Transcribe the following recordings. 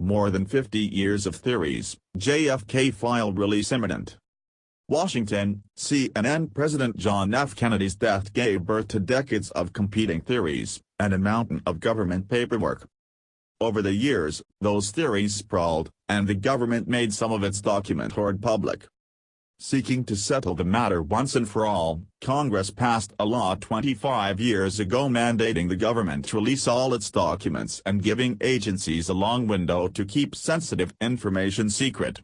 more than 50 years of theories, JFK file release imminent. Washington, CNN. President John F. Kennedy's death gave birth to decades of competing theories, and a mountain of government paperwork. Over the years, those theories sprawled, and the government made some of its documents public. Seeking to settle the matter once and for all, Congress passed a law 25 years ago mandating the government release all its documents and giving agencies a long window to keep sensitive information secret.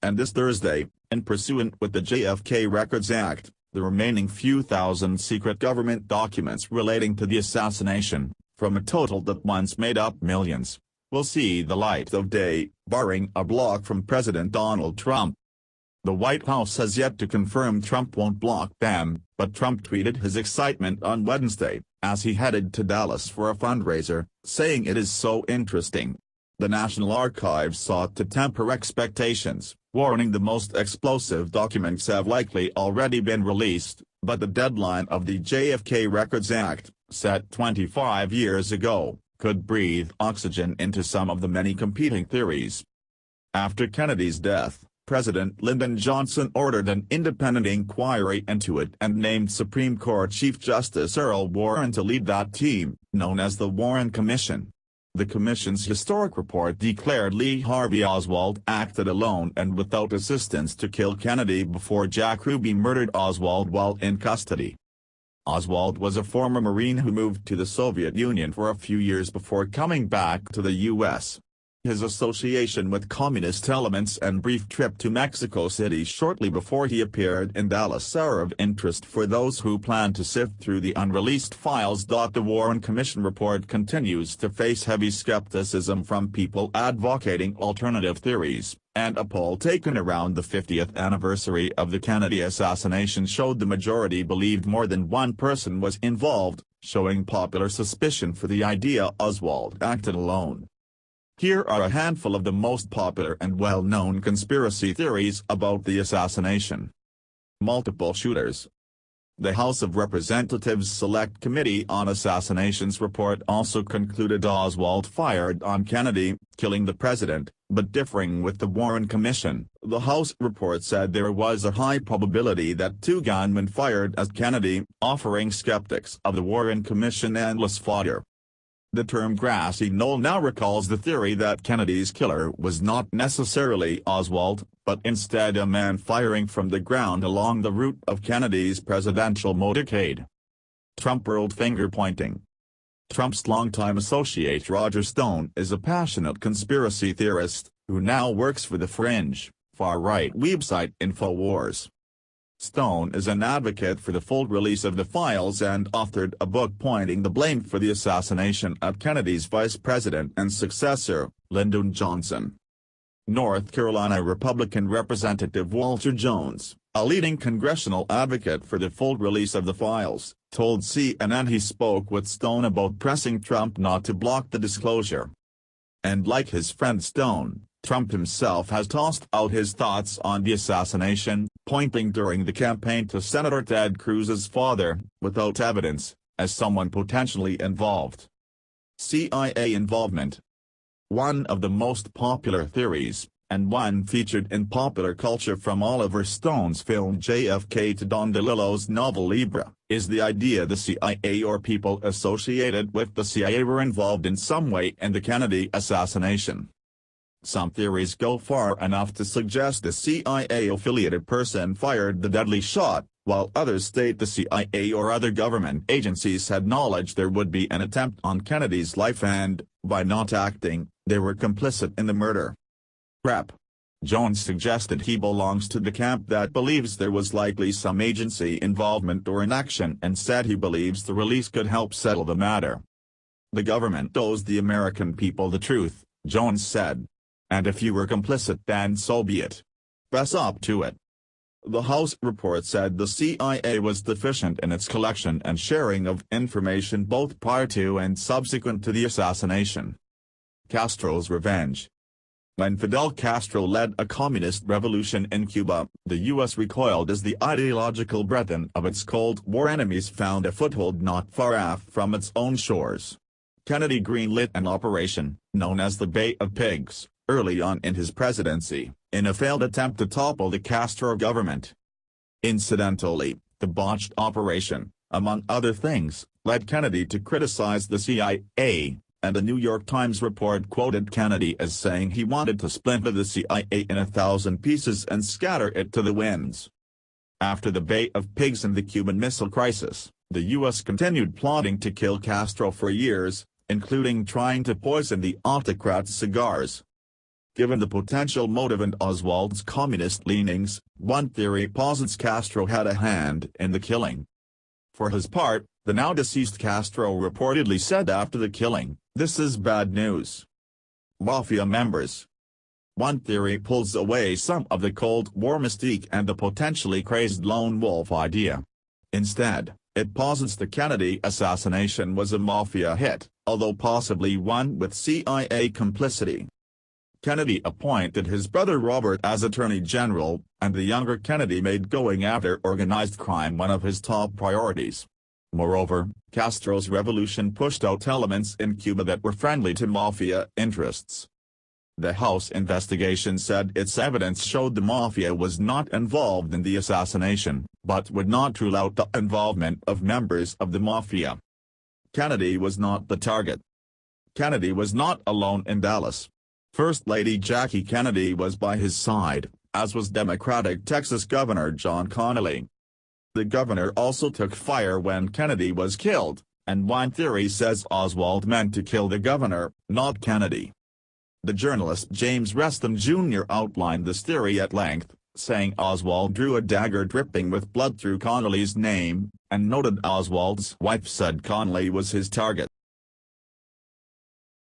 And this Thursday, in pursuant with the JFK Records Act, the remaining few thousand secret government documents relating to the assassination, from a total that once made up millions, will see the light of day, barring a block from President Donald Trump. The White House has yet to confirm Trump won't block them, but Trump tweeted his excitement on Wednesday, as he headed to Dallas for a fundraiser, saying it is so interesting. The National Archives sought to temper expectations, warning the most explosive documents have likely already been released, but the deadline of the JFK Records Act, set 25 years ago, could breathe oxygen into some of the many competing theories. After Kennedy's death, President Lyndon Johnson ordered an independent inquiry into it and named Supreme Court Chief Justice Earl Warren to lead that team, known as the Warren Commission. The commission's historic report declared Lee Harvey Oswald acted alone and without assistance to kill Kennedy before Jack Ruby murdered Oswald while in custody. Oswald was a former Marine who moved to the Soviet Union for a few years before coming back to the U.S. His association with communist elements and brief trip to Mexico City shortly before he appeared in Dallas are of interest for those who plan to sift through the unreleased files. The Warren Commission report continues to face heavy skepticism from people advocating alternative theories, and a poll taken around the 50th anniversary of the Kennedy assassination showed the majority believed more than one person was involved, showing popular suspicion for the idea Oswald acted alone. Here are a handful of the most popular and well-known conspiracy theories about the assassination. Multiple shooters. The House of Representatives Select Committee on Assassinations report also concluded Oswald fired on Kennedy, killing the president, but differing with the Warren Commission. The House report said there was a high probability that two gunmen fired at Kennedy, offering skeptics of the Warren Commission endless fodder. The term grassy knoll now recalls the theory that Kennedy's killer was not necessarily Oswald, but instead a man firing from the ground along the route of Kennedy's presidential motorcade. Trump-world finger-pointing. Trump's longtime associate Roger Stone is a passionate conspiracy theorist, who now works for the fringe, far-right website InfoWars. Stone is an advocate for the full release of the files and authored a book pointing the blame for the assassination at Kennedy's vice president and successor, Lyndon Johnson. North Carolina Republican Representative Walter Jones, a leading congressional advocate for the full release of the files, told CNN he spoke with Stone about pressing Trump not to block the disclosure. And like his friend Stone, Trump himself has tossed out his thoughts on the assassination, pointing during the campaign to Senator Ted Cruz's father, without evidence, as someone potentially involved. CIA involvement. One of the most popular theories, and one featured in popular culture from Oliver Stone's film JFK to Don DeLillo's novel Libra, is the idea the CIA or people associated with the CIA were involved in some way in the Kennedy assassination. Some theories go far enough to suggest the CIA-affiliated person fired the deadly shot, while others state the CIA or other government agencies had knowledge there would be an attempt on Kennedy's life and, by not acting, they were complicit in the murder. Rep. Jones suggested he belongs to the camp that believes there was likely some agency involvement or inaction and said he believes the release could help settle the matter. The government owes the American people the truth, Jones said. And if you were complicit then so be it. Fess up to it. The House report said the CIA was deficient in its collection and sharing of information both prior to and subsequent to the assassination. Castro's revenge. When Fidel Castro led a communist revolution in Cuba, the U.S. recoiled as the ideological brethren of its Cold War enemies found a foothold not far off from its own shores. Kennedy greenlit an operation, known as the Bay of Pigs, early on in his presidency, in a failed attempt to topple the Castro government. Incidentally, the botched operation, among other things, led Kennedy to criticize the CIA, and a New York Times report quoted Kennedy as saying he wanted to splinter the CIA in 1,000 pieces and scatter it to the winds. After the Bay of Pigs and the Cuban Missile Crisis, the U.S. continued plotting to kill Castro for years, including trying to poison the autocrat's cigars. Given the potential motive and Oswald's communist leanings, one theory posits Castro had a hand in the killing. For his part, the now-deceased Castro reportedly said after the killing, "This is bad news. Mafia members." One theory pulls away some of the Cold War mystique and the potentially crazed lone wolf idea. Instead, it posits the Kennedy assassination was a mafia hit, although possibly one with CIA complicity. Kennedy appointed his brother Robert as Attorney General, and the younger Kennedy made going after organized crime one of his top priorities. Moreover, Castro's revolution pushed out elements in Cuba that were friendly to mafia interests. The House investigation said its evidence showed the mafia was not involved in the assassination, but would not rule out the involvement of members of the mafia. Kennedy was not the target. Kennedy was not alone in Dallas. First Lady Jackie Kennedy was by his side, as was Democratic Texas Governor John Connally. The governor also took fire when Kennedy was killed, and one theory says Oswald meant to kill the governor, not Kennedy. The journalist James Reston Jr. outlined this theory at length, saying Oswald drew a dagger dripping with blood through Connally's name, and noted Oswald's wife said Connally was his target.